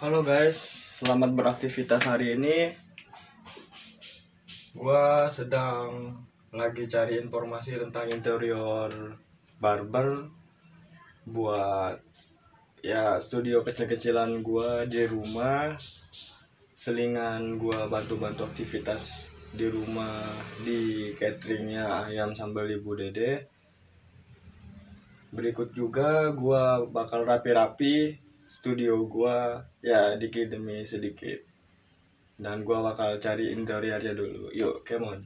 Halo guys, selamat beraktivitas hari ini. Gua sedang lagi cari informasi tentang interior barber buat ya studio kecil-kecilan gua di rumah. Selingan gua bantu-bantu aktivitas di rumah di cateringnya Ayam Sambal Ibu Dede. Berikut juga gua bakal rapi-rapi studio gua ya dikit demi sedikit, dan gua bakal cari interiornya dulu. Yuk, come on.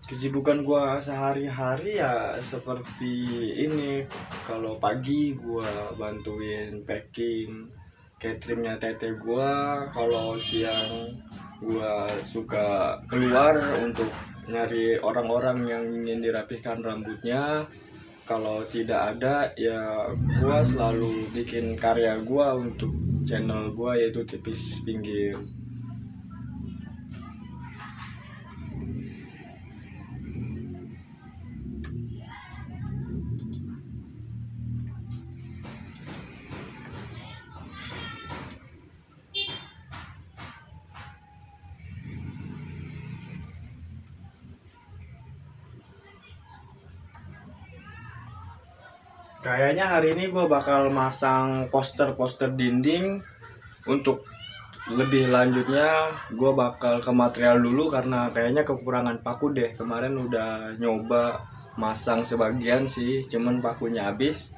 Kesibukan gua sehari-hari ya seperti ini. Kalau pagi gua bantuin packing cateringnya tete gua. Kalau siang gua suka keluar untuk nyari orang-orang yang ingin dirapihkan rambutnya. Kalau tidak ada ya gua selalu bikin karya gua untuk channel gua, yaitu tipis pinggir. Kayaknya hari ini gue bakal masang poster-poster dinding. Untuk lebih lanjutnya gue bakal ke material dulu karena kayaknya kekurangan paku deh. Kemarin udah nyoba masang sebagian sih, cuman pakunya habis.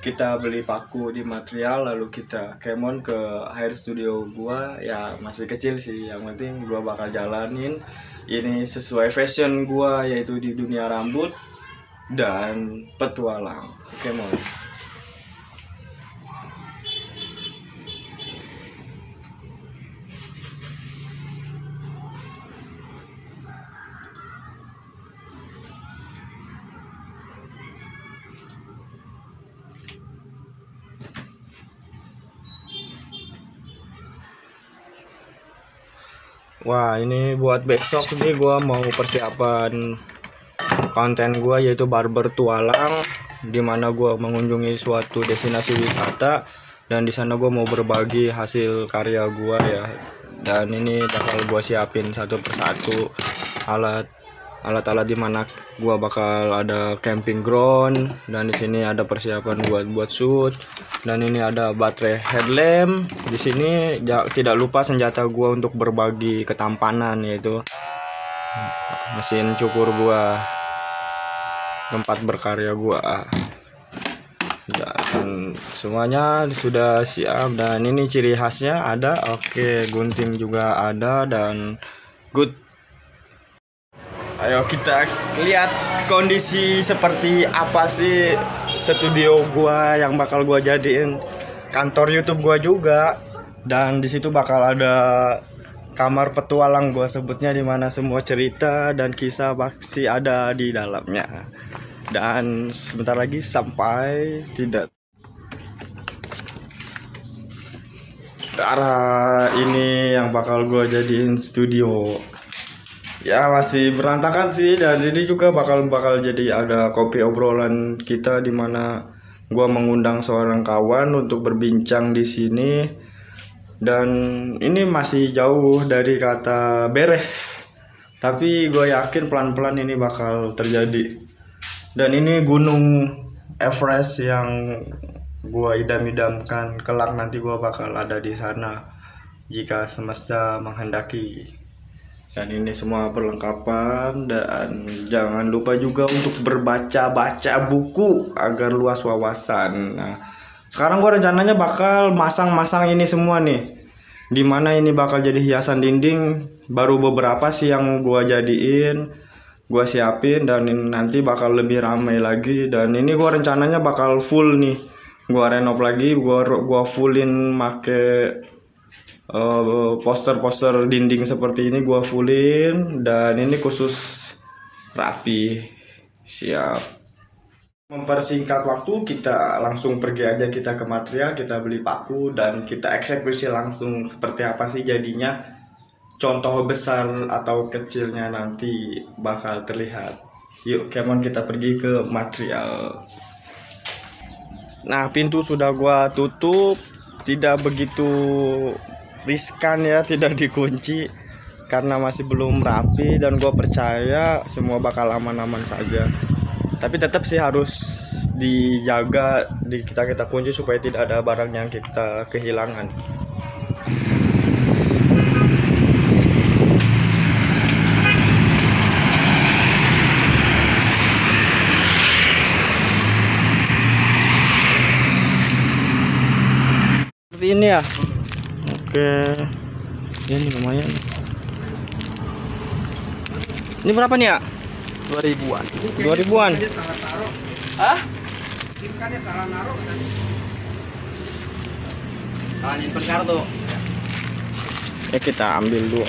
Kita beli paku di material lalu kita kemon ke hair studio gue. Ya masih kecil sih, yang penting gue bakal jalanin. Ini sesuai fashion gue, yaitu di dunia rambut dan petualang. Oke, mau. Wah, ini buat besok nih gua mau persiapan konten gua, yaitu barber tualang, dimana gua mengunjungi suatu destinasi wisata dan di sana gua mau berbagi hasil karya gua ya. Dan ini bakal gua siapin satu persatu alat-alat dimana gua bakal ada camping ground, dan di sini ada persiapan buat shoot, dan ini ada baterai headlamp. Di sini tidak lupa senjata gua untuk berbagi ketampanan, yaitu mesin cukur gua, tempat berkarya gua, dan semuanya sudah siap. Dan ini ciri khasnya ada, oke, gunting juga ada, dan good. Ayo kita lihat kondisi seperti apa sih studio gua yang bakal gua jadiin kantor YouTube gua juga. Dan di situ bakal ada kamar petualang gua sebutnya, dimana semua cerita dan kisah pasti ada di dalamnya. Dan sebentar lagi sampai, tidak ke arah ini yang bakal gua jadiin studio. Ya masih berantakan sih, dan ini juga bakal jadi ada kopi obrolan kita, dimana gua mengundang seorang kawan untuk berbincang di sini. Dan ini masih jauh dari kata beres, tapi gue yakin pelan-pelan ini bakal terjadi. Dan ini gunung Everest yang gue idam-idamkan kelak nanti gue bakal ada di sana. jika semesta menghendaki. Dan ini semua perlengkapan, dan jangan lupa juga untuk berbaca-baca buku agar luas wawasan. Nah, sekarang gua rencananya bakal masang-masang ini semua nih. Dimana ini bakal jadi hiasan dinding. Baru beberapa sih yang gua jadiin, gua siapin, dan ini nanti bakal lebih ramai lagi. Dan ini gua rencananya bakal full nih. Gua renov lagi, gua fullin make poster-poster dinding seperti ini, gua fullin, dan ini khusus rapi. Siap. Mempersingkat waktu, kita langsung pergi aja kita ke material, kita beli paku, dan kita eksekusi langsung seperti apa sih jadinya. Contoh besar atau kecilnya nanti bakal terlihat. Yuk, come on, kita pergi ke material. Nah, pintu sudah gua tutup, tidak begitu riskan ya, tidak dikunci karena masih belum rapi, dan gue percaya semua bakal aman-aman saja. Tapi tetap sih harus dijaga, kita kunci supaya tidak ada barang yang kita kehilangan. Seperti ini ya. Oke, ini lumayan. Ini berapa nih ya? 2000-an. 2000-an. Hah? Simkannya salah naruh kan? Salah nyimpen kartu. Ya kita ambil dua.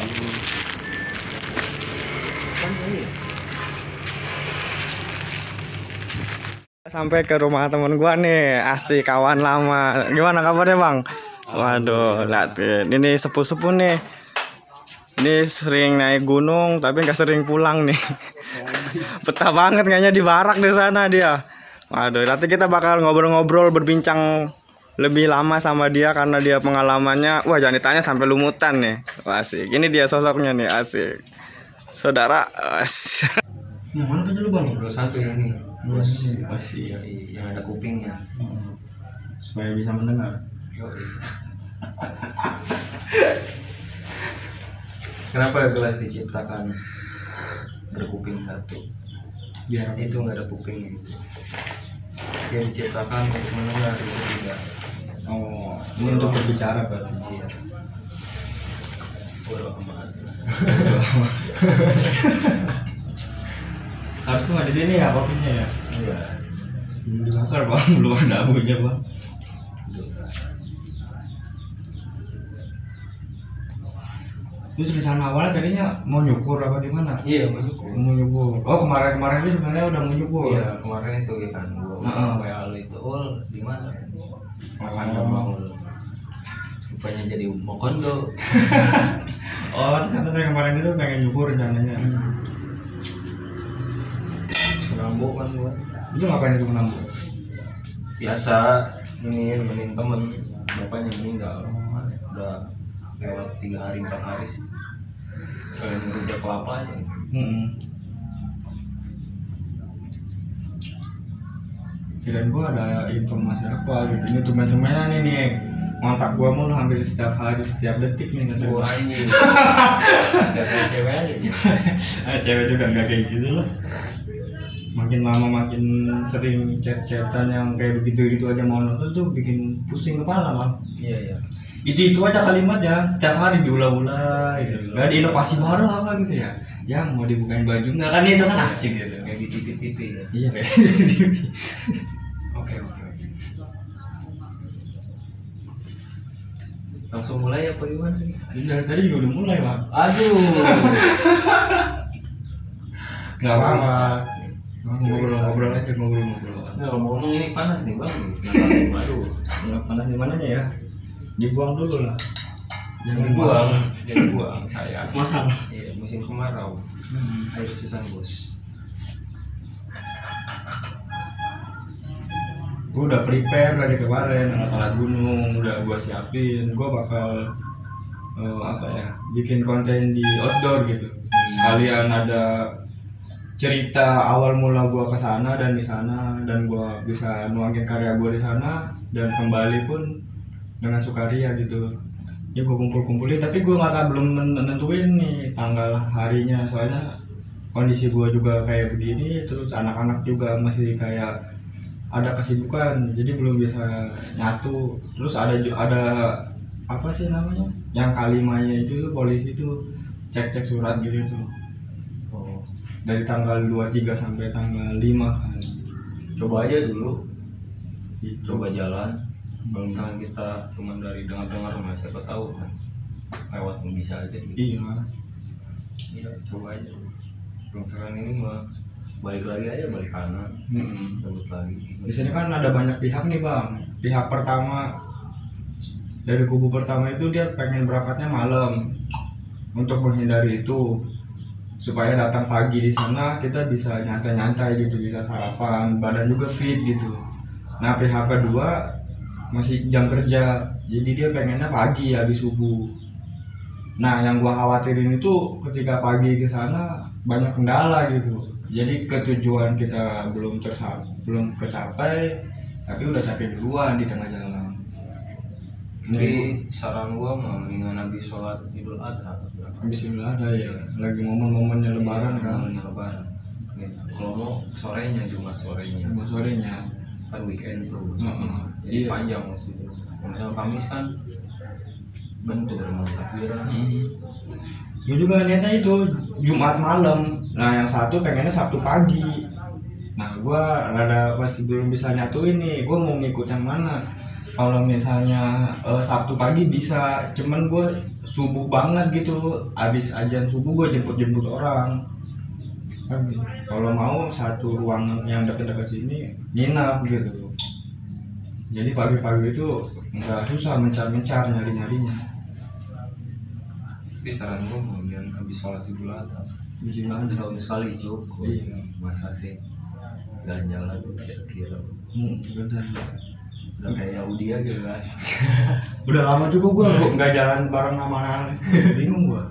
Sampai ke rumah temen gua nih, asik, kawan lama. Gimana kabarnya bang? Waduh, liatin, ini sepuh-sepuh nih. Ini sering naik gunung tapi nggak sering pulang nih. Betah banget kayaknya di barak di sana dia. Waduh, nanti kita bakal ngobrol-ngobrol, berbincang lebih lama sama dia karena dia pengalamannya, wah jangan ditanya sampai lumutan nih. Wah, asik. Ini dia sosoknya nih, asik. Saudara. Yang mana aja lu bang? Bro satu yang ini, bos Masih yang ada kupingnya. supaya bisa mendengar. Kenapa gelas diciptakan berkuping satu? Biar Itu nggak ada kupingnya. Dia diciptakan untuk mendengar, itu tidak. oh, ini untuk berbicara berarti. Iya. Bodoh amat. Harusnya nggak di sini ya kopinya ya. Iya. Belum dibakar bang, belum ada abunya bang. Itu rencana awalnya tadinya mau nyukur apa gimana? Iya, menyukur. Mau nyukur. Oh kemarin itu sebenarnya udah mau nyukur. Iya, kemarin itu ya kan gua WA lu itu, di mana? Makan Mau rupanya jadi mau kondo. Oh ternyata saya kemarin itu pengen nyukur rencananya. Penambuk kan gua. Itu ngapain itu menambah? Biasa ini nemenin temen, bapaknya meninggal. Udah lewat 3 hari 4 hari sih. Kalian ngerujak kelapanya. Kirain gua ada informasi apa gitu. Ini tumen-tumenan ini kontak gua mulu hampir setiap hari, setiap detik nih kata Gua gua. anjing. Udah kayak cewek aja. Cewek juga nggak kayak gitu loh. Makin lama makin sering chat-chatan yang kayak begitu-gitu aja mau nonton tuh bikin pusing kepala bang. Iya iya. Itu aja kalimatnya setiap hari diulang-ulang gitu. Gak ada inovasi baru apa gitu ya. Yang mau dibukain baju nggak kan, itu kan asik gitu. Kayak di TV-TV ya. Iya kayak Oke. Langsung mulai apa gimana nih? dari tadi juga udah mulai bang. Aduh. Gak apa-apa. Ngobrol-ngobrol aja, ngobrol-ngobrol. Nah, ngomong-ngomong ini panas nih bang. Aduh. Nggak panas di mananya ya? Dibuang dulu lah. Jangan buang, jangan buang sayang. Mahal. Iya, musim kemarau. Air susah bos. Gue udah prepare dari kemarin, alat-alat gunung udah gue siapin. Gue bakal apa ya, bikin konten di outdoor gitu. Sekalian ada cerita awal mula gue ke sana dan di sana, dan gue bisa nuangin karya gue di sana dan kembali pun dengan sukaria gitu. Ya gue kumpulin, tapi gue belum nentuin nih tanggal harinya, soalnya kondisi gue juga kayak begini, terus anak-anak juga masih kayak ada kesibukan, jadi belum bisa nyatu. Terus ada apa sih namanya, yang kalimanya itu polisi itu cek surat gitu tuh. Oh, Dari tanggal 23 sampai tanggal 5 kan. coba aja dulu, Gitu. coba jalan. Kalau misalkan kita cuma dari dengar-dengar, mas, siapa tahu kan lewat bisa aja gitu. Iya. Iya, coba aja. Kalau misalkan ini mah balik lagi aja, balik kanan, cabut lagi. Di sini kan ada banyak pihak nih bang. Pihak pertama, dari kubu pertama itu dia pengen berangkatnya malam untuk menghindari itu, supaya datang pagi di sana kita bisa nyantai-nyantai gitu, bisa sarapan, badan juga fit gitu. Nah pihak kedua masih jam kerja, jadi dia pengennya pagi habis subuh. Nah yang gua khawatirin itu ketika pagi ke sana banyak kendala gitu, jadi ketujuan kita belum kecapai, tapi udah capek duluan di tengah jalan. Jadi saran gua mah mendingan habis sholat Idul Adha. Habis ini ada ya, lagi momen-momennya lebaran kan, Momennya lebaran. Kalau mau sorenya, Jumat sorenya, Jumat sorenya. kan weekend tuh. Jadi Iya. panjang waktu itu. Kalau Kamis kan bentuk memang takbiran. Gue juga lihatnya itu Jumat malam. Nah yang satu pengennya Sabtu pagi. Nah gue rada masih belum bisa nyatuin nih, gue mau ngikut yang mana. Kalau misalnya Sabtu pagi bisa, cuman gue subuh banget gitu, abis ajan subuh gue jemput orang. Kalau mau satu ruangan yang dekat-dekat sini nginap gitu. Jadi pagi-pagi itu nggak susah mencar nyari-nyarinya. Tapi saran gua mendingan habis sholat Idul Adha. Di sini aja. Setahun sekali cukup. Iya. Masa sih jalan-jalan kira-kira. Bener. Udah kayak Yahudi aja guys. Udah lama juga gue nggak jalan bareng sama anak, bingung gue.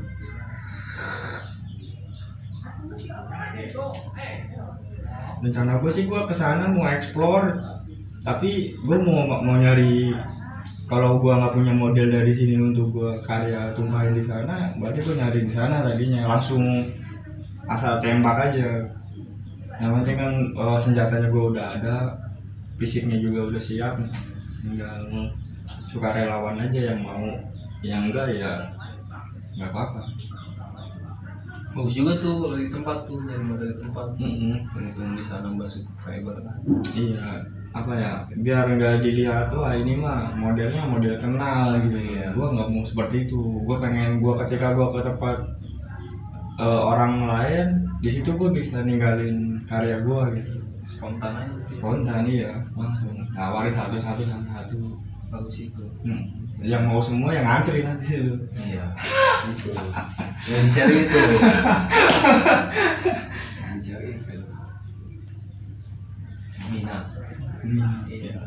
Rencana gue sih gue kesana mau explore, tapi gue mau nyari, kalau gue nggak punya model dari sini untuk gue karya tumpahin di sana, berarti gue nyari di sana tadinya, langsung asal tembak aja. Yang penting kan senjatanya gue udah ada, fisiknya juga udah siap, tinggal sukarelawan aja yang mau, yang enggak ya nggak apa-apa. Bagus juga tuh kalau di tempat tuh, nyari modal di tempat. Mm-mm. Di sana mbak subscriber kan. Iya, apa ya, biar nggak dilihat wah ini mah modelnya model kenal gitu ya. Gua nggak mau seperti itu. Gua pengen ketika gua ke tempat orang lain, di situ gua bisa ninggalin karya gua gitu. Spontan aja. Spontan iya, langsung nawarin satu. Bagus itu. Yang mau semua yang ngantri nanti sih. Iya. Itu. Yang dicari itu. Yang dicari itu. Minat. Iya.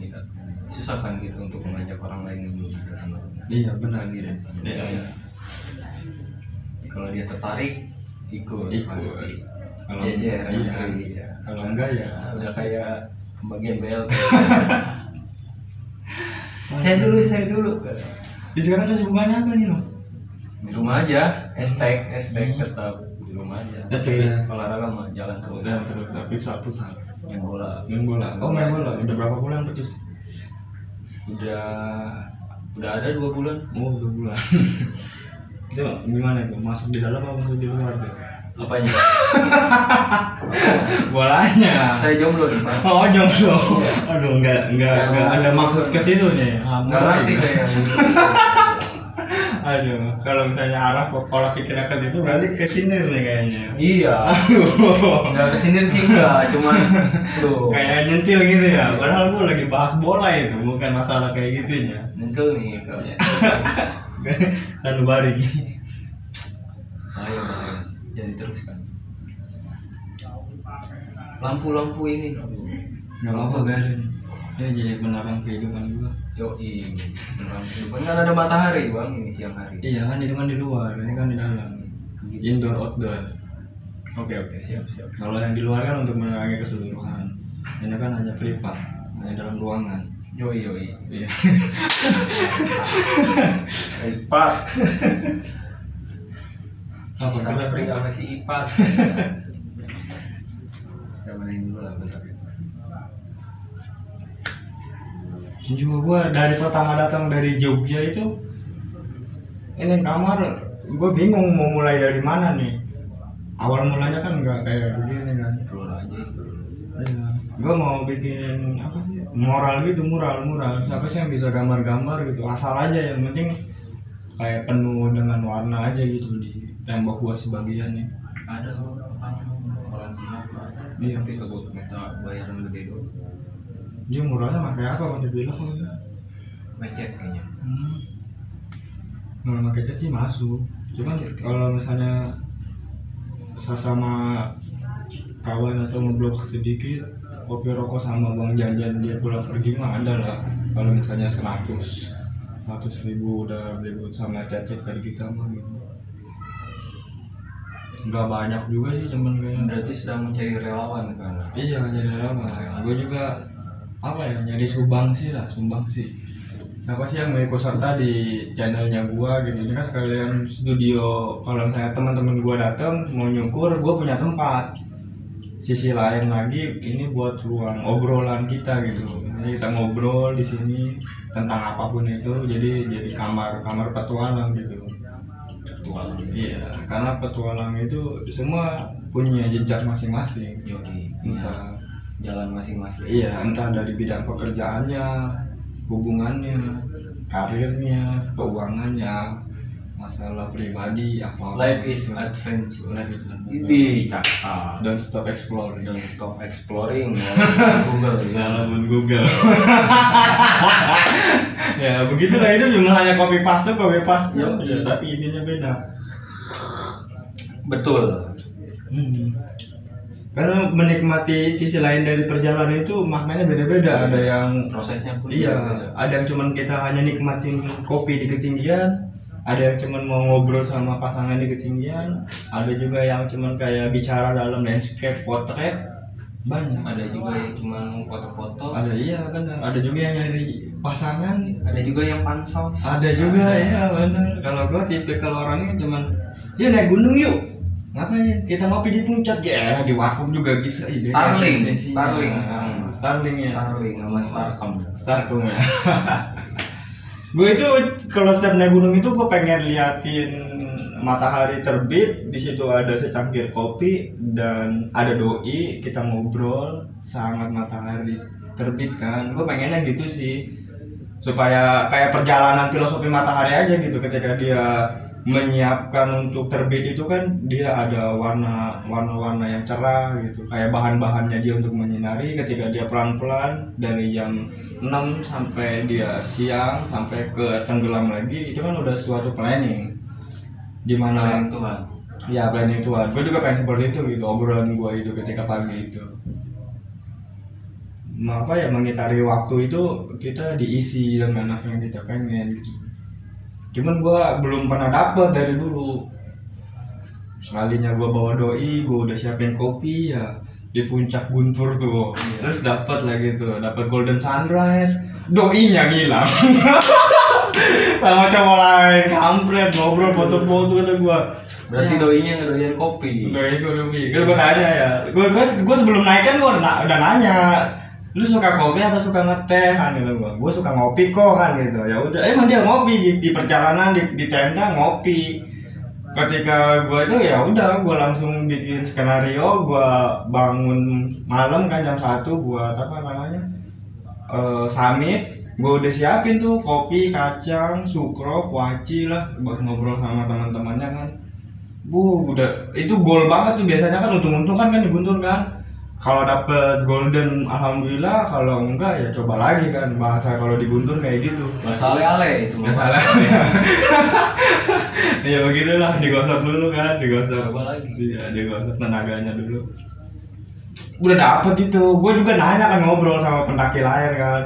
Minat. Susah kan gitu untuk mengajak orang lain yang belum ke sana. Iya benar gitu. Iya. Kalau dia tertarik, ikut. Pasti. Kalau Jejer, iya. iya. Kalau enggak ya Udah kayak bagian BLT. Saya dulu. Di sekarang kesibukannya apa nih lo? Di rumah aja, hashtag tetap di rumah aja. Tapi olahraga mah jalan terus. dan terus futsal. Main bola. Main bola. Oh main bola. Udah berapa bulan putus? Udah ada 2 bulan. Oh 2 bulan. Itu gimana itu? Masuk di dalam apa masuk di luar tuh? Apanya? Bolanya. Saya jomblo nih, Pak. Oh jomblo. Aduh enggak ada maksud ke situ nih. Nggak ngerti saya. Aduh, kalau misalnya arah pola pikirnya ke situ berarti ke sini nih kayaknya. Iya. Nggak kesini sih enggak, cuman tuh. Kayak nyentil gitu ya. Padahal gua lagi bahas bola itu, bukan masalah kayak gitunya. Nyentul nih kalau. Sanubari. Ayo, jadi terus kan. Lampu-lampu ini. Gak apa-apa garin. Ya jadi penerang kehidupan gua. Yoi, penerang kehidupan kan ada matahari bang, ini siang hari. Iya kan itu kan di luar, ini kan di dalam. Indoor outdoor. Oke siap. Kalau yang di luar kan untuk menerangi keseluruhan. Ini kan hanya privat, hanya dalam ruangan. Yoi. Iya. Ipat. Apa Sapri sama si Ipat. Kita mainin dulu lah bentar. Juga gue dari pertama datang dari Jogja itu ini kamar gue bingung mau mulai dari mana nih. Awal mulanya kan nggak kayak begini kan. Keluar aja. Iya. Gue mau bikin apa sih mural gitu, mural siapa sih yang bisa gambar gitu, asal aja yang penting kayak penuh dengan warna aja gitu di tembok gua sebagian nih. Ada orang Cina. Iya. Tapi kalau minta bayaran gede dong. Dia muralnya pakai apa kalau dibilang gitu. Macet kayaknya. Kalau pakai cat sih masuk, cuman kalau misalnya sama kawan atau ngobrol sedikit kopi rokok sama bang jajan dia pulang pergi mah ada lah. Kalau misalnya 100.000 udah ribut sama cacet dari kita mah gitu. Nggak banyak juga sih, cuman kayak Berarti sedang mencari relawan kan? iya jadi relawan. Gue juga apa ya, nyari sumbang sih. Siapa sih yang mau ikut serta di channelnya gua gitu. Ini kan sekalian studio, kalau misalnya teman-teman gua datang mau nyukur, gua punya tempat. Sisi lain lagi ini buat ruang obrolan kita gitu. Jadi kita ngobrol di sini tentang apapun itu, jadi kamar petualang gitu. Petualang. Iya, karena petualang itu semua punya jejak masing-masing. Yoi. Entah Jalan masing-masing. iya, entah dari bidang pekerjaannya, hubungannya, karirnya, keuangannya, masalah pribadi, apa. Life is adventure. Life is adventure. Ini cakap. Don't stop exploring. Don't stop exploring. Google ya. Walaupun Google. Ya begitulah, itu cuma hanya copy paste. Iya. Tapi isinya beda. Betul. Karena menikmati sisi lain dari perjalanan itu maknanya beda-beda. Ada yang Prosesnya pun iya, beda. ada yang cuman kita hanya nikmatin kopi di ketinggian, ada yang cuman mau ngobrol sama pasangan di ketinggian, ada juga yang cuman kayak bicara dalam landscape potret, banyak. Ada juga yang cuma foto-foto. Ada iya benar. Ada juga yang nyari pasangan. Ada juga yang pansos. Ada juga ya benar. Kalau gua tipikal orangnya cuman, yuk naik gunung yuk. Ngapain? Kita ngopi di puncak ya, di Wakuf juga bisa. Starling ya. Starling sama Starcom ya. Gue itu kalau setiap naik gunung itu gue pengen liatin matahari terbit. Di situ ada secangkir kopi dan ada doi, kita ngobrol sangat matahari terbit kan. Gue pengennya gitu sih, supaya kayak perjalanan filosofi matahari aja gitu. Ketika dia menyiapkan untuk terbit itu kan dia ada warna-warna yang cerah gitu, kayak bahan-bahannya dia untuk menyinari. Ketika dia pelan-pelan dari jam 6 sampai dia siang sampai ke tenggelam lagi, itu kan udah suatu planning dimana Tuhan. ya planning Tuhan. Gue juga pengen seperti itu gitu, obrolan gue itu ketika pagi itu apa ya, mengitari waktu itu kita diisi dengan apa yang kita pengen gitu. Cuman gue belum pernah dapet dari dulu. Sekalinya gue bawa doi, gue udah siapin kopi ya di puncak Guntur tuh. Terus dapat lagi tuh, dapat golden sunrise, doinya ngilang. Sama cowok lain, kampret, ngobrol foto-foto kata gue. Berarti ya, doinya ngedoyan kopi. Gue tanya ya, gue sebelum naik kan gue udah nanya, lu suka kopi atau suka ngeteh kan gitu. Gue suka ngopi kok kan gitu. Ya udah, emang dia ngopi di perjalanan di tenda ngopi. Ketika gue itu ya udah, gue langsung bikin skenario. Gue bangun malam kan jam 1, gue apa namanya summit. Gue udah siapin tuh kopi, kacang, sukro, kuaci lah buat ngobrol sama teman-temannya kan. Udah itu goal banget tuh biasanya kan, untung-untung kan di Guntur kan. Kalau dapet golden alhamdulillah, kalau enggak ya coba lagi kan. Bahasa kalau di Guntur kayak gitu. Bahasa ale-ale itu. Enggak salah. Ya begitulah, digosok dulu kan, digosok. Coba lagi. Iya, digosok tenaganya dulu. Udah dapet itu. Gue juga nanya kan, ngobrol sama pendaki lain kan.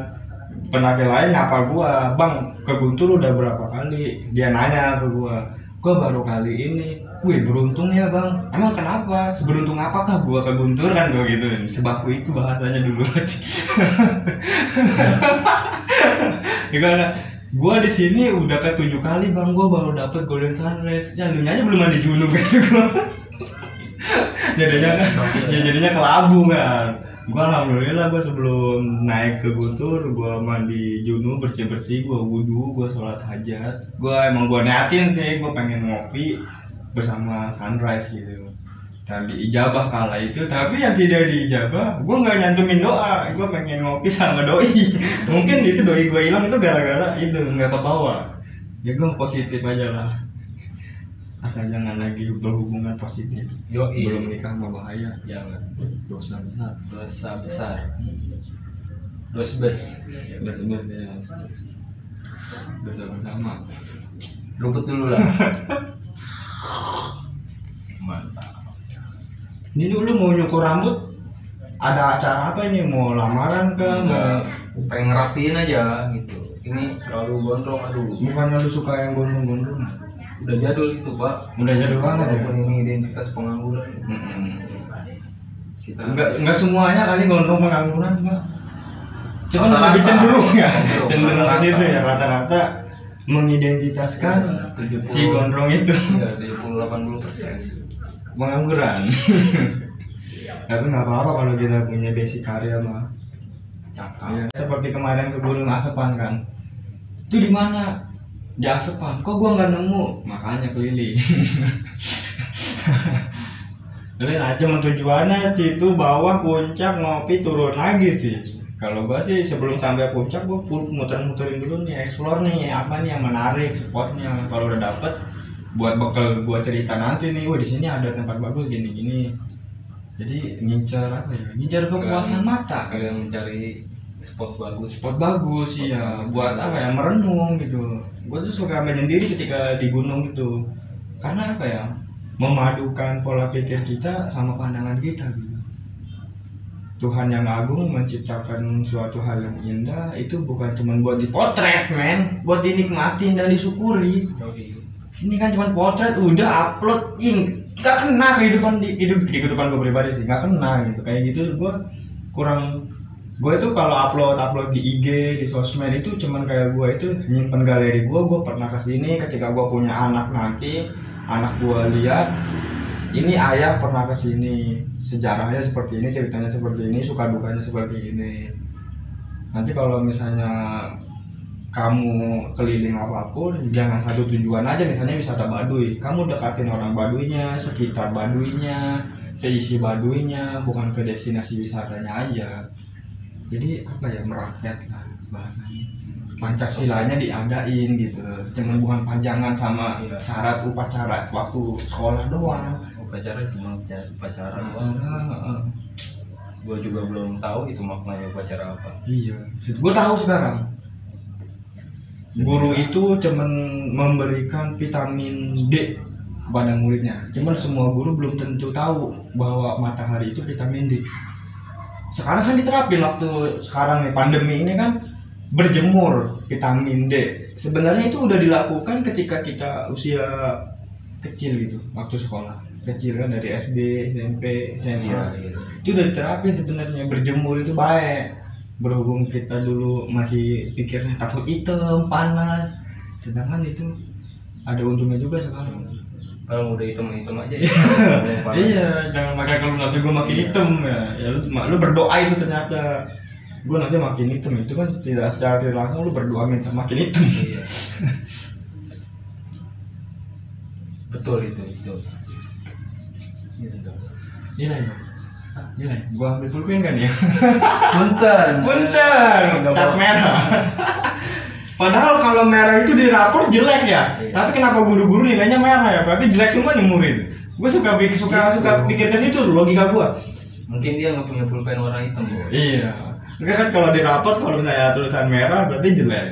Pendaki lain nyapa gua, "Bang, ke Guntur udah berapa kali?" Dia nanya ke gua. Gua baru kali ini, wih beruntung ya bang. Emang kenapa? Seberuntung apakah gua ke Guntur kan gua gitu. Sebaku itu bahasanya dulu. Gimana? Gua di sini udah ke 7 kali bang. Gua baru dapet Golden Sunrise. Ya lu aja belum mandi junub gitu gua. jadinya kelabu kan. Gua alhamdulillah gua sebelum naik ke Guntur gua mandi junub, bersih gua wudu, gua sholat hajat. Gua niatin sih gua pengen ngopi bersama sunrise gitu. Dan diijabah kala itu, tapi yang tidak diijabah gua nggak nyantumin doa. Gua pengen ngopi sama doi. Mungkin itu doi gua hilang itu gara-gara itu nggak kebawa. Ya gua positif aja lah. Asal jangan lagi berhubungan positif. Belum nikah mah bahaya. Jangan. Dosa besar. Dosa besar. Dosa bes. Dosa besar ya. Dosa bersama. Rumput dulu lah. Mantap. Ini dulu mau nyukur rambut. Ada acara apa ini? Mau lamaran ke? Enggak. Pengen ngerapiin aja gitu. Ini terlalu gondrong, aduh. Bukannya lu suka yang gondrong-gondrong? Udah jadul itu pak. Udah jadul banget ya. Walaupun ini identitas pengangguran. Kita Enggak semuanya kali gondrong pengangguran cuma Rata-rata. lebih cenderung ya. Cenderung, Cenderung ke rata-rata. situ ya rata-rata mengidentitaskan 70. si gondrong itu ya 70-80%. pengangguran. Tapi nggak apa-apa kalau kita punya basic karya mah. Cakap. Ya, seperti kemarin ke Gunung Asepan kan. Itu di mana? Di Asepan. Kok gua nggak nemu? Makanya keliling. Kalian aja tujuannya situ bawah puncak ngopi turun lagi sih. Kalau gua sih sebelum sampai puncak gua muter-muterin dulu nih, explore nih apa nih yang menarik spotnya. Kalau udah dapet buat bekal gua cerita nanti nih, wah di sini ada tempat bagus gini-gini. Jadi ngincar apa ya? Ngincar kepuasan mata. Kalian mencari spot bagus. Spot bagus sih ya, buat apa ya, merenung gitu. Gue tuh suka menyendiri ketika di gunung gitu, karena apa ya, memadukan pola pikir kita sama pandangan kita gitu. Tuhan yang agung menciptakan suatu hal yang indah itu bukan cuma buat dipotret men, buat dinikmatin dan disyukuri. Ini kan cuma potret udah upload, nggak kena kehidupan di kehidupan gue pribadi sih, nggak kena gitu. Kayak gitu gue kurang. Gue itu kalau upload di IG, di sosmed itu cuman kayak gue itu nyimpen galeri gue pernah kesini ketika gue punya anak nanti, anak gue lihat ini ayah pernah kesini, sejarahnya seperti ini, ceritanya seperti ini, suka dukanya seperti ini. Nanti kalau misalnya kamu keliling apapun, jangan satu tujuan aja, misalnya wisata Baduy, kamu dekatin orang Baduinya, sekitar Baduinya, seisi Baduinya, bukan ke destinasi wisatanya aja. Jadi apa ya, merakyat lah bahasanya. Pancasilanya diadain gitu, cuman bukan pajangan sama syarat upacara waktu sekolah doang. Upacara cuma upacara doang. Gue juga belum tahu itu maknanya upacara apa. Iya, gue tahu sekarang. Guru itu cuman memberikan vitamin D kepada muridnya. Cuman semua guru belum tentu tahu bahwa matahari itu vitamin D. Sekarang kan diterapin waktu sekarang nih pandemi ini kan, berjemur vitamin D. Sebenarnya itu udah dilakukan ketika kita usia kecil gitu, waktu sekolah kecil kan, dari SD, SMP, SMA. Iya. Itu udah diterapin sebenarnya, berjemur itu baik. Berhubung kita dulu masih pikirnya takut hitam, panas, sedangkan itu ada untungnya juga sekarang. Kalau udah hitam aja ya. Iya, jangan pakai kalau nanti gue makin hitam ya lu berdoa itu ternyata gue nanti makin hitam, itu kan tidak secara tidak langsung lu berdoa minta makin hitam. Iya. Betul itu. Iya. Gua ambil pulpen kan ya. Punten. Cat merah. Padahal kalau merah itu di rapor jelek ya. Iya. Tapi kenapa guru-guru nilainya merah ya? Berarti jelek semua nih murid. Gue suka pikir ke situ logika gua. Mungkin dia nggak punya pulpen warna hitam, Bos. Iya. Enggak kan kalau di rapor kalau misalnya tulisan merah berarti jelek.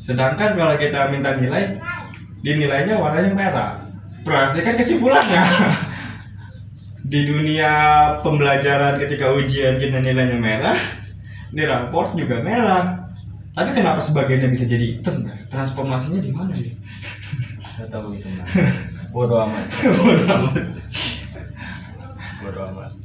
Sedangkan kalau kita minta nilai, dinilainya warnanya merah. Berarti kan kesimpulannya di dunia pembelajaran ketika ujian kita nilainya merah, di raport juga merah. Tapi kenapa sebagiannya bisa jadi hitam? Transformasinya di mana ya? Nggak tahu itu mah. Bodoh amat. Bodoh amat.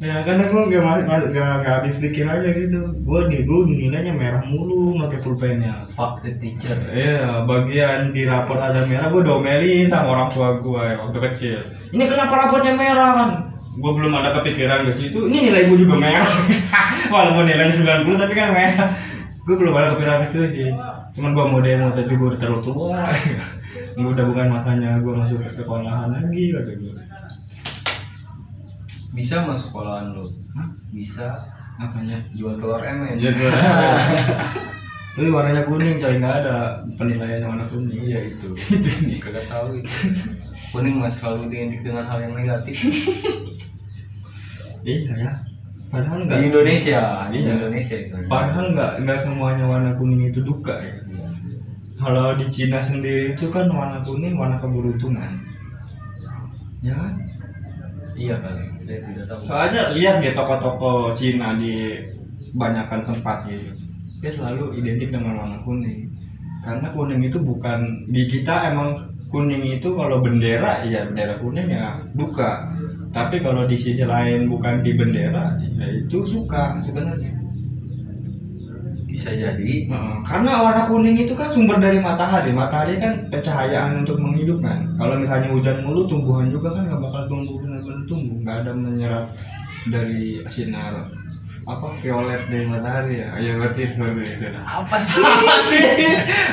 Ya karena gue gak habis pikir aja gitu. Gue nilainya merah mulu pakai pulpennya. Fuck the teacher. Iya, bagian di rapor ada merah, gue domelin sama orang tua gue waktu kecil. Ini kenapa rapotnya merah kan? Gue belum ada kepikiran ke situ. Ini nilai gue juga merah. Walaupun nilainya 90 tapi kan merah. Gue belum ada kepikiran ke situ sih. Cuman gue mau demo tapi gue udah terlalu tua. Udah bukan masanya gue masuk ke sekolahan lagi kata gue. Bisa masuk sekolahan lu? Bisa. Apanya? Jual telur emen. Ya tuh. Tapi warnanya kuning coy, nggak ada penilaiannya warna kuning. Iya itu. Itu nih kagak tahu itu. Kuning mas selalu identik dengan hal yang negatif. Iya ya. Padahal Di nggak Indonesia, di Iya. Indonesia itu. Padahal nggak semuanya warna kuning itu duka ya. Kalau di Cina sendiri itu kan warna kuning warna keberuntungan. Ya kan? Iya kali, saya tidak tahu. Soalnya lihat di toko-toko Cina di banyakkan tempat gitu, dia selalu identik dengan warna kuning. Karena kuning itu bukan di kita emang kuning itu kalau bendera ya bendera kuning ya duka. Tapi kalau di sisi lain bukan di bendera ya itu suka sebenarnya. Bisa jadi. Karena warna kuning itu kan sumber dari matahari. Matahari kan pencahayaan untuk menghidupkan. Kalau misalnya hujan mulu, tumbuhan juga kan nggak bakal tumbuh benar-benar tumbuh. Nggak ada menyerap dari sinar apa violet dari matahari ya. Ya berarti seperti itu. Apa sih? Apa sih?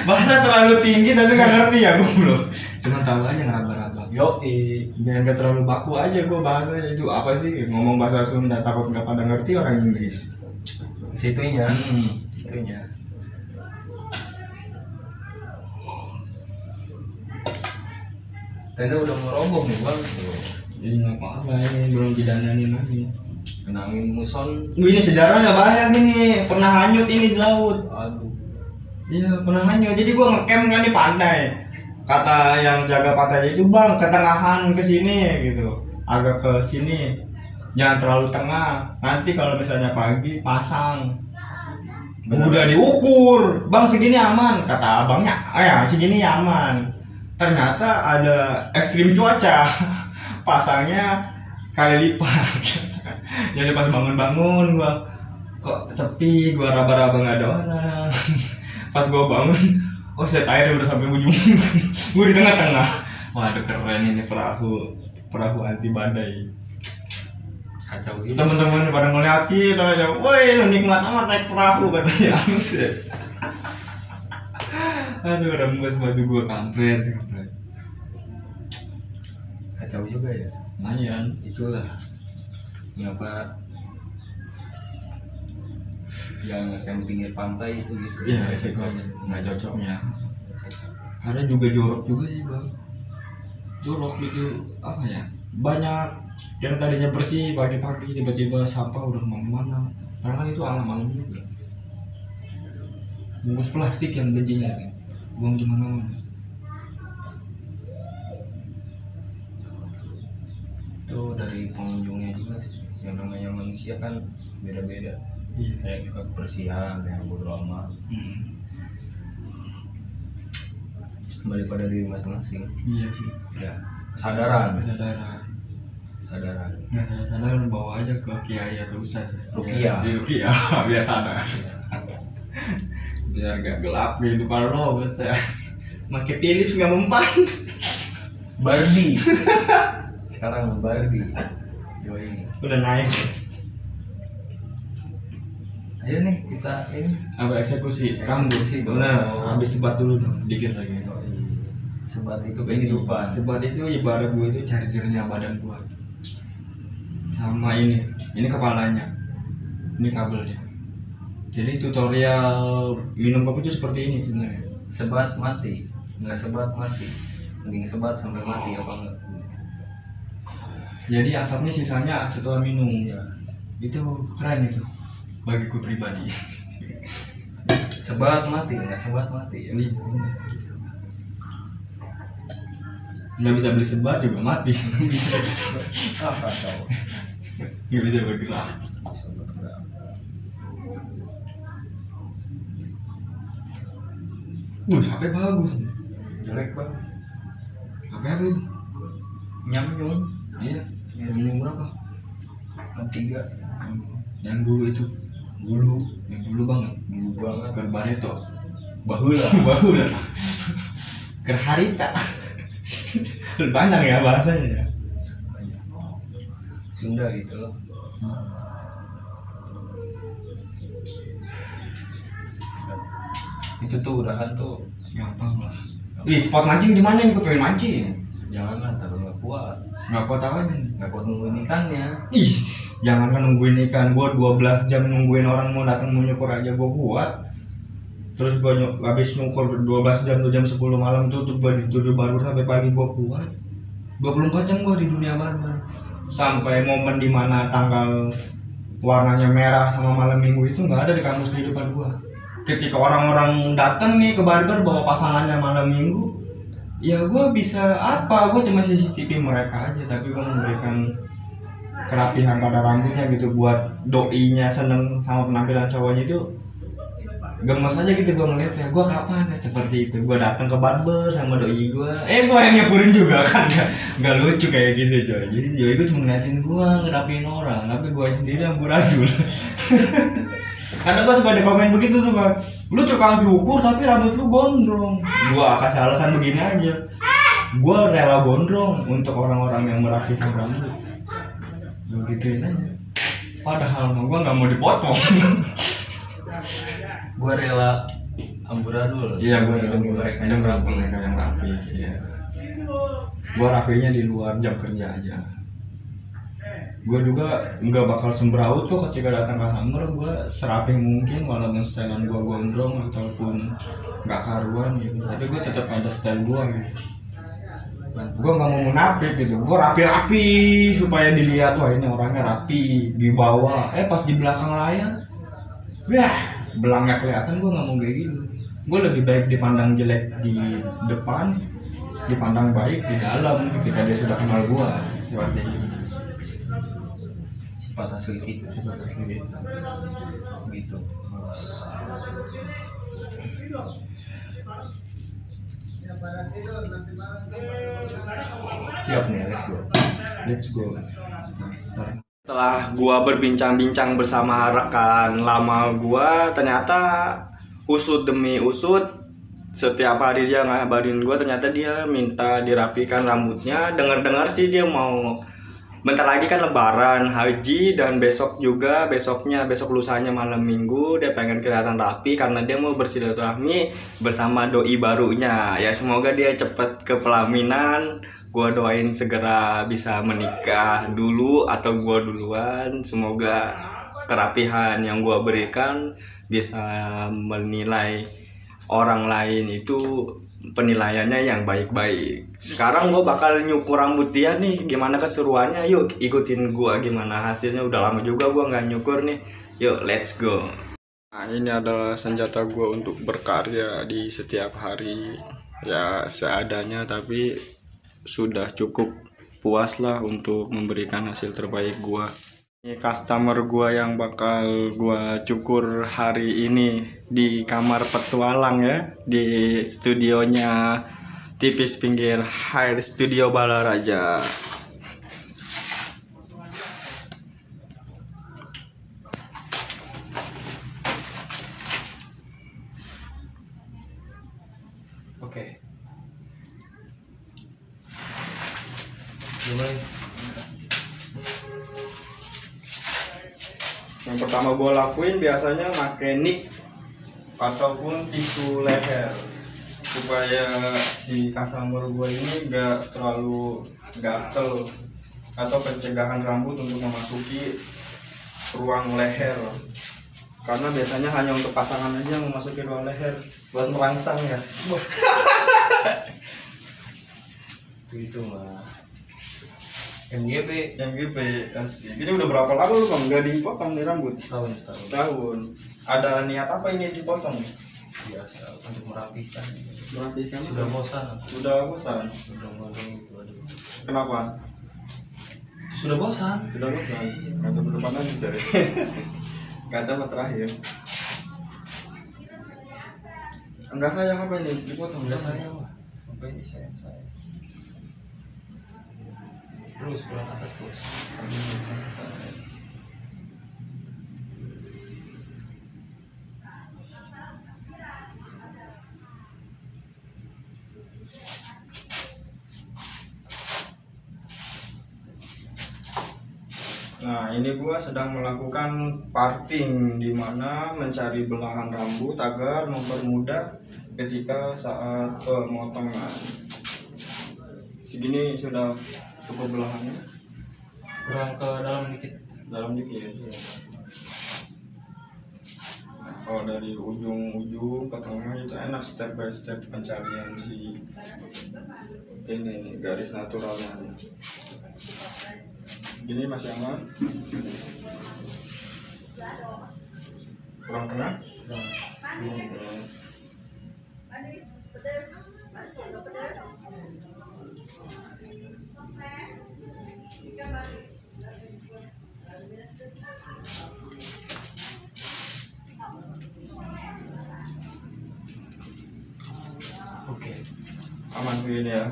Bahasa terlalu tinggi tapi nggak ngerti ya gue bro. Cuma tahu aja ngeraba-raba. Yo, Biar nggak terlalu baku aja gue bahasanya itu apa sih? Ngomong bahasa Sunda takut nggak pada ngerti orang Inggris. situnya. Itunya. Tenda udah mau roboh nih bang. Ini nggak apa-apa ini belum didananin lagi. Kenangin muson. Ini sejarahnya banyak ini, pernah hanyut ini di laut. Aduh. Iya pernah hanyut, jadi gua ngecamp kan di pantai. Kata yang jaga pantai itu bang ketengahan ke sini gitu, agak ke sini, jangan terlalu tengah. Nanti kalau misalnya pagi pasang. Bener. Udah diukur, bang segini aman, kata abangnya, ya segini aman. Ternyata ada ekstrim cuaca, pasangnya kali lipat. Jadi pas bangun-bangun gua kok sepi, gua raba-raba nggak ada orang. Pas gua bangun, oh set airnya udah sampai ujung. Gua di tengah-tengah. Waduh keren ini perahu anti badai. Kacau gitu. Teman-teman pada ngeliatin aja, woi lu nikmat amat naik perahu katanya. Buset. Aduh rembes batu gua kampret. Kacau juga ya. Lumayan. Itulah kenapa yang ngecamp pinggir pantai itu gitu. Iya, resikonya nggak cocoknya. Karena juga jorok juga sih bang. Jorok gitu apa ya? Banyak yang tadinya bersih pagi-pagi tiba-tiba sampah udah kemana-mana. Karena kan itu alam-alam juga. Bungkus plastik yang bencinya buang di mana-mana. Itu dari pengunjungnya juga sih. Yang namanya manusia kan beda-beda. Iya. Kayak juga kebersihan, yang bodo amat. Kembali pada diri masing-masing. Iya sih. Ya, kesadaran. Kesadaran. Nah, sadar bawa aja ke kiai atau ustaz. Ruqyah. Di Ruqyah biar sadar. Biar gak gelap kehidupan lo, bisa. Pakai Philips nggak mempan. Barbie. Sekarang Barbie. Yoi. Udah naik. Ayo nih kita ini Apa eksekusi rambut Eksekusi, benar. dong. Habis sebat dulu dong, dikit lagi. sebat itu kehidupan. Sebat itu ibarat gue itu chargernya badan gua. Sama ini kepalanya. Ini kabelnya. Jadi tutorial minum kopi itu seperti ini sebenarnya. Sebat mati, nggak sebat mati. Mending sebat sampai mati apa enggak? Jadi asapnya sisanya setelah minum. Ya. Itu keren itu bagiku pribadi. Sebat mati, nggak sebat mati ya. Ini nggak bisa beli sebat juga mati. Bisa. Apa tahu? Nggak bisa bergerak. Sebat enggak. HP bagus. Jelek banget. Pakai apa itu? Nyamnyung. Iya. Yang berapa? 3. Yang dulu itu. Yang dulu banget. Dulu banget. Kerban itu. Bahula. Bahula. Kerharita. Banyak ya bahasanya. Sunda gitu loh. Itu tuh udahan tuh Gampang lah. Ih, spot mancing di mana nih? Gue pengen mancing. jangan lah, tapi nggak kuat. Nggak kuat apanya? Nggak kuat nungguin ikannya. Ih, jangan kan nungguin ikan. Gue 12 jam nungguin orang mau datang mau nyukur aja gue kuat. Terus gue habis nyukur 12 jam tuh jam 10 malam tuh gue di barber sampai pagi gue kuat. 24 jam gue di dunia barber. Sampai momen dimana tanggal warnanya merah sama malam minggu itu nggak ada di kamus kehidupan gue. Ketika orang-orang datang nih ke barber bawa pasangannya malam minggu, ya gue bisa apa? Gue cuma CCTV mereka aja, tapi gue memberikan kerapihan pada rambutnya gitu buat doinya seneng sama penampilan cowoknya itu. Gemes aja gitu gue ngeliatnya, gue kapan ya seperti itu. Gue datang ke barber sama doi gue, gue yang nyapurin juga kan, nggak lucu kayak gitu coy. Jadi doi gue cuma ngeliatin gue ngerapiin orang, tapi gue sendiri yang buradul. Karena gue suka ada komen begitu tuh bang, lu tukang cukur tapi rambut lu gondrong. Gue kasih alasan begini aja, gue rela gondrong untuk orang-orang yang merapikan rambut. Begituin aja. Padahal gue nggak mau dipotong. Gue rela amburadul. Iya, gue rela mereka yang rapi. Mereka yang rapi. Iya. Gue rapinya di luar jam kerja aja. Gue juga nggak bakal sembraut kok ketika datang ke summer. Gue serapi mungkin walaupun stylean gue gondrong ataupun nggak karuan gitu. Tapi gue tetap ada style gue gitu. Gue nggak mau munafik gitu. Gue rapi-rapi supaya dilihat wah ini orangnya rapi di bawah. Pas di belakang layar, belangnya kelihatan. Gue nggak mau kayak gitu. Gue lebih baik dipandang jelek di depan, dipandang baik di dalam ketika dia sudah kenal gue. Seperti itu. Sifat asli kita. Gitu. Siap nih, let's go. Setelah gua berbincang-bincang bersama rekan lama gua, ternyata usut demi usut setiap hari dia ngabarin gua, ternyata dia minta dirapikan rambutnya. Dengar-dengar sih dia mau bentar lagi kan lebaran, haji, dan besok lusanya malam minggu dia pengen kelihatan rapi karena dia mau bersilaturahmi bersama doi barunya. Ya semoga dia cepet ke pelaminan. Gua doain segera bisa menikah dulu atau gua duluan. Semoga kerapihan yang gua berikan bisa menilai orang lain itu penilaiannya yang baik-baik. Sekarang gue bakal nyukur rambut dia nih, gimana keseruannya? Yuk ikutin gue gimana hasilnya. Udah lama juga gue nggak nyukur nih. Yuk let's go. Nah ini adalah senjata gue untuk berkarya di setiap hari. Ya seadanya tapi sudah cukup puas lah untuk memberikan hasil terbaik gue. Ini customer gue yang bakal gue cukur hari ini di kamar petualang ya, di studionya Tipis Pinggir Hair Studio Balaraja. Oke. Mulai. Yang pertama gue lakuin biasanya pakai nick ataupun tisu leher supaya di customer gue ini gak terlalu gatel atau pencegahan rambut untuk memasuki ruang leher, karena biasanya hanya untuk pasangan aja yang memasuki ruang leher buat merangsang ya. Gitu mah. MGB asik. Ini udah berapa lama lu bang nggak dipotong nih rambut? Setahun. Ada niat apa ini dipotong? Biasa untuk merapikan. Sudah bosan. Sudah bosan. Kenapa? Sudah bosan. Kata berdepan aja cari. Kata apa terakhir? Enggak sayang apa ini dipotong? Enggak sayang lah. Apa ini sayang? terus ke atas terus. Nah, ini gua sedang melakukan parting, di mana mencari belahan rambut agar mempermudah ketika saat pemotongan. Segini sudah cukup belahannya. Kurang ke dalam dikit. Dalam dikit. Nah, kalau dari ujung-ujung ke tengah itu enak step by step pencarian si ini garis naturalnya. Gini masih aman. Kurang tengah. Oke. Aman begini ya.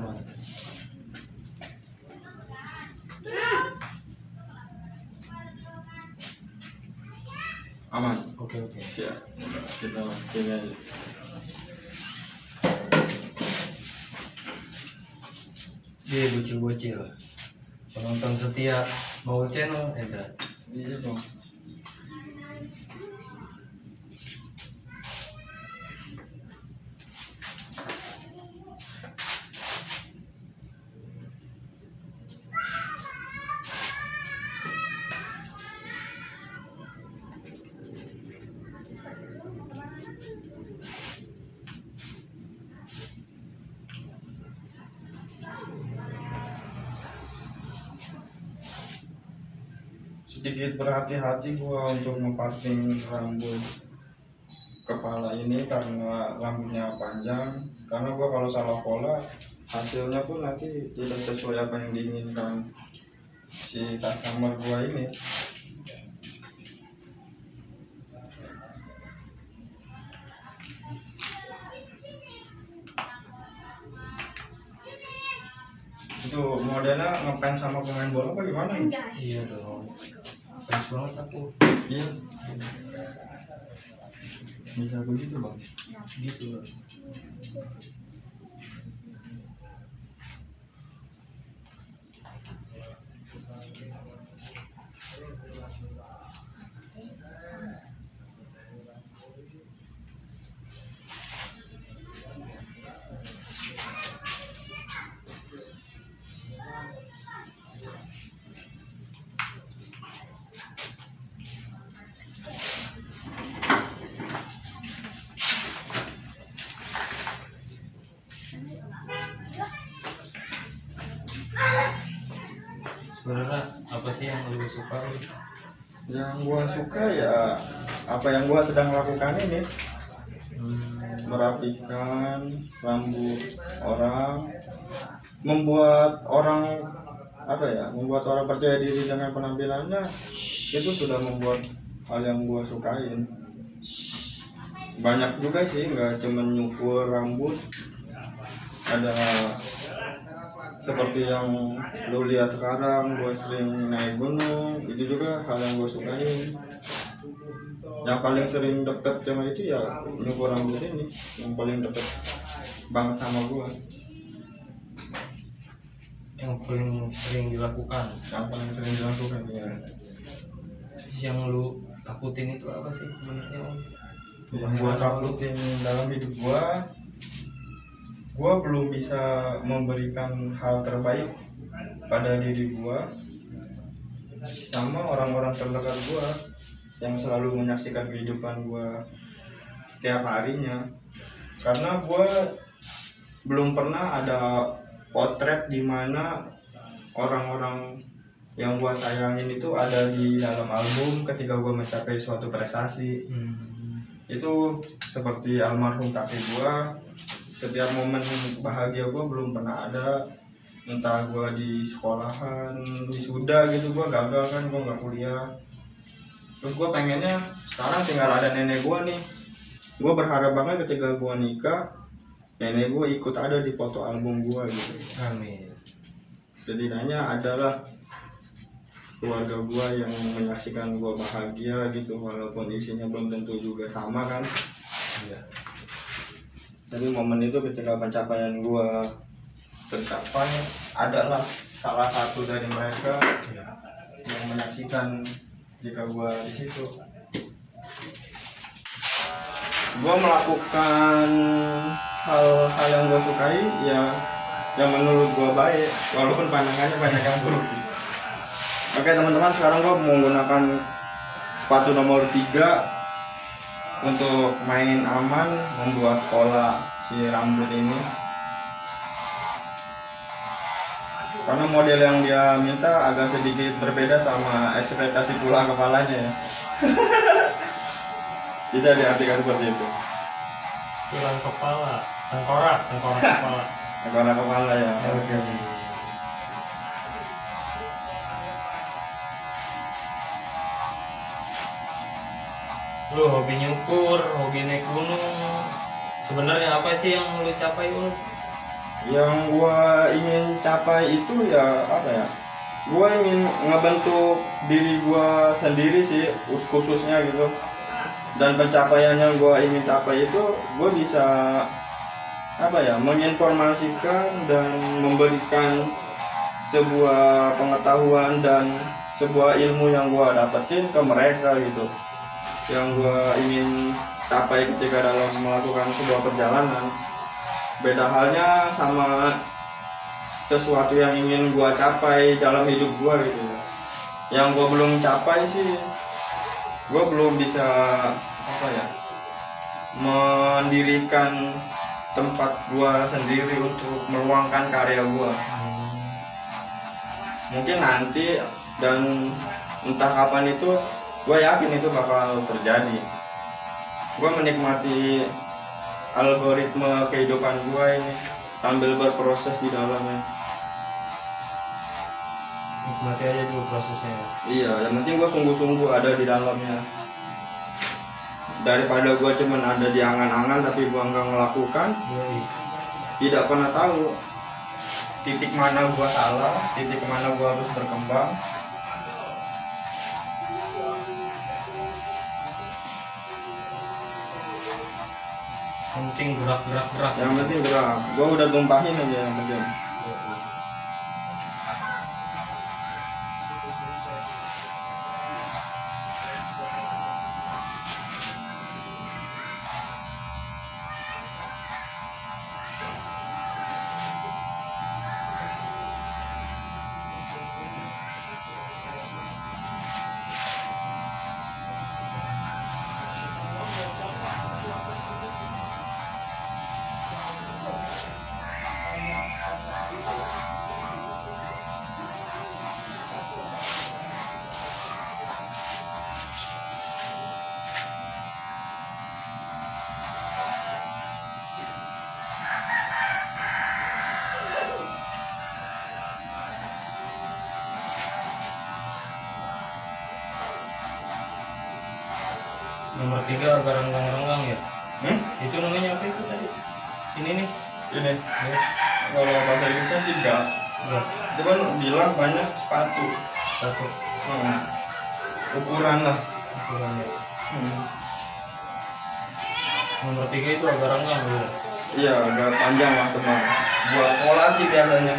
Aman. Oke. Siap. Kita ini aja. Dia bocil-bocil. Penonton setia mau channel enggak? Iya dong. Sedikit berhati-hati gua untuk memparting rambut kepala ini karena rambutnya panjang, karena gua kalau salah pola hasilnya pun nanti tidak sesuai apa yang diinginkan si customer gua ini. Itu modelnya ngefans sama pemain bola apa gimana nih? Iya dong. Fans banget aku. Iya. Bisa begitu bang? Gitu. Sebenarnya apa sih yang lu suka? Yang gua suka ya apa yang gua sedang lakukan ini, merapikan rambut orang, membuat orang membuat orang percaya diri dengan penampilannya. Itu sudah membuat hal yang gua sukain. Banyak juga sih, nggak cuma nyukur rambut, ada seperti yang lu lihat sekarang, gue sering naik gunung, itu juga hal yang gue sukain. Yang paling sering deket sama itu ya nyukur rambut ini, yang paling deket banget sama gue. Yang paling sering dilakukan. Yang paling sering dilakukan ya. Yang lu takutin itu apa sih sebenarnya Om? Yang gue takutin dalam hidup gue belum bisa memberikan hal terbaik pada diri gue sama orang-orang terdekat gue yang selalu menyaksikan kehidupan gue setiap harinya, karena gue belum pernah ada potret di mana orang-orang yang gue sayangin itu ada di dalam album ketika gue mencapai suatu prestasi. Itu seperti almarhum kakek gue, setiap momen bahagia gue belum pernah ada. Entah gue di sekolahan, wisuda gitu, gue gagal kan, gue nggak kuliah. Terus gue pengennya sekarang tinggal ada nenek gue nih. Gue berharap banget ketika gue nikah, nenek gue ikut ada di foto album gue gitu. Amin. setidaknya adalah keluarga gua yang menyaksikan gua bahagia gitu, walaupun isinya belum tentu juga sama kan. Iya. Tapi momen itu ketika pencapaian gua tercapai, adalah salah satu dari mereka yang menyaksikan jika gua di situ. Gua melakukan hal-hal yang gua sukai ya, yang menurut gua baik, walaupun pandangannya banyak yang buruk sih. Oke teman-teman, sekarang gua menggunakan sepatu nomor 3 untuk main aman, membuat pola si rambut ini. Karena model yang dia minta agak sedikit berbeda sama ekspektasi pula kepalanya ya. Bisa diartikan seperti itu. Tulang kepala, tengkorak kepala. Tengkorak kepala ya. Oke. Lu hobi nyukur, hobi naik gunung. Sebenarnya apa sih yang lu capai, Ul? Yang gua ingin capai itu ya apa ya? Gua ingin ngebentuk diri gua sendiri sih, khususnya gitu. Dan pencapaian yang gua ingin capai itu gua bisa apa ya? Menginformasikan dan memberikan sebuah pengetahuan dan sebuah ilmu yang gua dapetin ke mereka gitu. Yang gua ingin capai ketika dalam melakukan sebuah perjalanan. Beda halnya sama sesuatu yang ingin gua capai dalam hidup gua gitu. Yang gua belum capai sih, gua belum bisa apa ya, mendirikan tempat gua sendiri untuk meluangkan karya gua. Mungkin nanti dan entah kapan itu, gue yakin itu bakal terjadi. Gue menikmati algoritma kehidupan gue ini sambil berproses di dalamnya. Nikmati aja dulu prosesnya. Iya, yang penting gue sungguh-sungguh ada di dalamnya. Daripada gue cuman ada di angan-angan tapi gue nggak melakukan, tidak pernah tahu titik mana gue salah, titik mana gue harus berkembang. Penting gerak. Yang penting gerak. Gue udah tumpahin aja yang penting. Nomor 3 agak renggang-renggang ya. Itu namanya apa itu tadi? Ini nih. Ini. Kalau bahasa Inggrisnya sih enggak. Itu kan bilang banyak sepatu. Ukuran lah. Ukurannya. Nomor 3 itu agak renggang ya. Iya, agak panjang lah teman. Buat pola sih biasanya.